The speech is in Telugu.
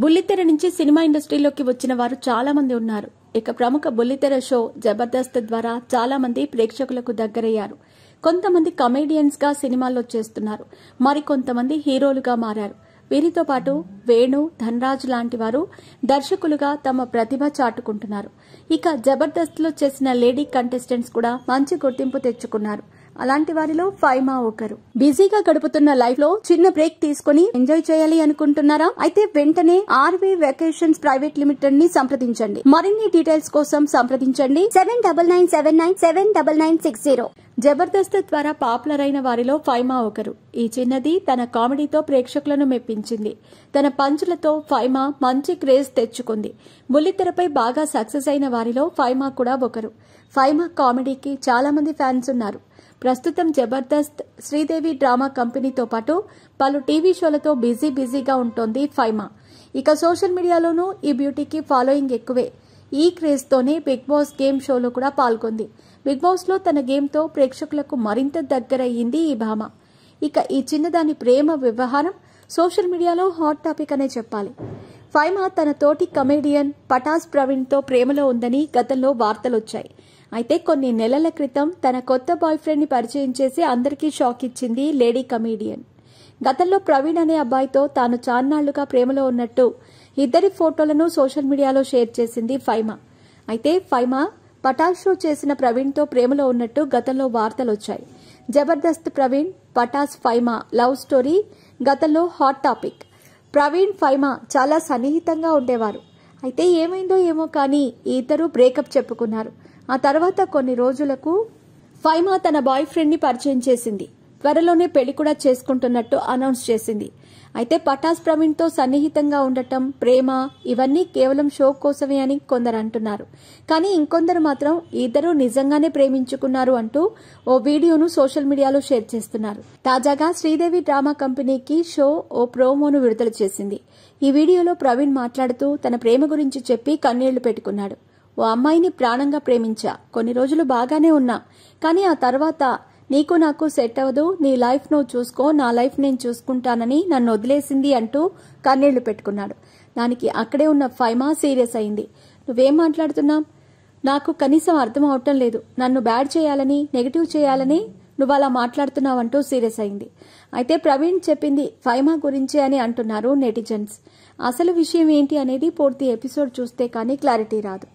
బుల్లితెర నుంచి సినిమా ఇండస్ట్రీలోకి వచ్చిన వారు చాలా మంది ఉన్నారు. ఇక ప్రముఖ బుల్లితెర షో జబర్దస్త్ ద్వారా చాలా మంది ప్రేక్షకులకు దగ్గరయ్యారు. కొంతమంది కమెడియన్స్ గా సినిమాల్లో చేస్తున్నారు. మరికొంతమంది హీరోలుగా మారారు. వీరితో పాటు వేణు, ధనరాజ్ లాంటి వారు దర్శకులుగా తమ ప్రతిభ చాటుకుంటున్నారు. ఇక జబర్దస్త్ లో చేసిన లేడీ కంటెస్టెంట్స్ కూడా మంచి గుర్తింపు తెచ్చుకున్నారు. అలాంటి వారిలో ఫైమా ఒకరు. బిజీగా గడుపుతున్న లైఫ్ లో చిన్న బ్రేక్ తీసుకుని ఎంజాయ్ చేయాలి అనుకుంటున్నారా? అయితే వెంటనే ఆర్వీ వెకేషన్స్ ప్రైవేట్ లిమిటెడ్ ని సంప్రదించండి. మరిన్ని డీటెయిల్స్ కోసం సంప్రదించండి 7997979960. జబర్దస్త్ ద్వారా పాపులర్ అయిన వారిలో ఫైమా ఒకరు. ఈ చిన్నది తన కామెడీతో ప్రేక్షకులను మెప్పించింది. తన పంచులతో ఫైమా మంచి క్రేజ్ తెచ్చుకుంది. బుల్లితెరపై బాగా సక్సెస్ అయిన వారిలో ఫైమా కూడా ఒకరు. ఫైమా కామెడీకి చాలా మంది ఫ్యాన్స్ ఉన్నారు. ప్రస్తుతం జబర్దస్త్, శ్రీదేవి డ్రామా కంపెనీతో పాటు పలు టీవీ షోలతో బిజీగా ఉంటోంది ఫైమా. ఇక సోషల్ మీడియాలోనూ ఈ బ్యూటీకి ఫాలోయింగ్ ఎక్కువే. ఈ క్రేజ్ తోనే బిగ్ బాస్ గేమ్ షోలో కూడా పాల్గొంది. బిగ్ బాస్ లో తన గేమ్ తో ప్రేక్షకులకు మరింత దగ్గరయ్యింది ఈ భామ. ఇక ఈ చిన్నదాని ప్రేమ వ్యవహారం సోషల్ మీడియాలో హాట్ టాపిక్ అనే చెప్పాలి. ఫైమా తన తోటి కమెడియన్ పటాస్ ప్రవీణ్ తో ప్రేమలో ఉందని గతంలో వార్తలొచ్చాయి. అయితే కొన్ని నెలల క్రితం తన కొత్త బాయ్ ఫ్రెండ్ ని పరిచయం చేసి అందరికీ షాక్ ఇచ్చింది లేడీ కమెడియన్. గతంలో ప్రవీణ్ అనే అబ్బాయితో తాను చాన్నాళ్లుగా ప్రేమలో ఉన్నట్టు ఇద్దరి ఫోటోలను సోషల్ మీడియాలో షేర్ చేసింది ఫైమా. అయితే ఫైమా పటాస్ షో చేసిన ప్రవీణ్ తో ప్రేమలో ఉన్నట్టు గతంలో వార్తలొచ్చాయి. జబర్దస్త్ ప్రవీణ్, పటాస్ ఫైమా లవ్ స్టోరీ గతంలో హాట్ టాపిక్. ప్రవీణ్, ఫైమా చాలా సన్నిహితంగా ఉండేవారు. అయితే ఏమైందో ఏమో కానీ ఇద్దరు బ్రేకప్ చెప్పుకున్నారు. ఆ తర్వాత కొన్ని రోజులకు ఫైమా తన బాయ్ ఫ్రెండ్ ని పరిచయం చేసింది. త్వరలోనే పెళ్లి కూడా చేసుకుంటున్నట్టు అనౌన్స్ చేసింది. అయితే పటాస్ ప్రవీణ్ తో సన్నిహితంగా ఉండటం, ప్రేమ ఇవన్నీ కేవలం షో కోసమే అని కొందరు అంటున్నారు. కానీ ఇంకొందరు మాత్రం ఇద్దరు నిజంగానే ప్రేమించుకున్నారు అంటూ ఓ వీడియోను సోషల్ మీడియాలో షేర్ చేస్తున్నారు. తాజాగా శ్రీదేవి డ్రామా కంపెనీకి షో ఓ ప్రోమోను విడుదల చేసింది. ఈ వీడియోలో ప్రవీణ్ మాట్లాడుతూ తన ప్రేమ గురించి చెప్పి కన్నీళ్లు పెట్టుకున్నాడు. ఓ అమ్మాయిని ప్రాణంగా ప్రేమించా, కొన్ని రోజులు బాగానే ఉన్నా, కానీ ఆ తర్వాత నీకు నాకు సెట్ అవ్వదు, నీ లైఫ్ నువ్వు చూసుకో, నా లైఫ్ నేను చూసుకుంటానని నన్ను వదిలేసింది అంటూ కన్నీళ్లు పెట్టుకున్నాడు. దానికి అక్కడే ఉన్న ఫైమా సీరియస్ అయింది. నువ్వేం మాట్లాడుతున్నావు? నాకు కనీసం అర్థం అవటం లేదు. నన్ను బ్యాడ్ చేయాలని, నెగిటివ్ చేయాలని నువ్వు అలా మాట్లాడుతున్నావంటూ సీరియస్ అయింది. అయితే ప్రవీణ్ చెప్పింది ఫైమా గురించే అని అంటున్నారు నెటిజన్స్. అసలు విషయం ఏంటి అనేది పూర్తి ఎపిసోడ్ చూస్తే కానీ క్లారిటీ రాదు.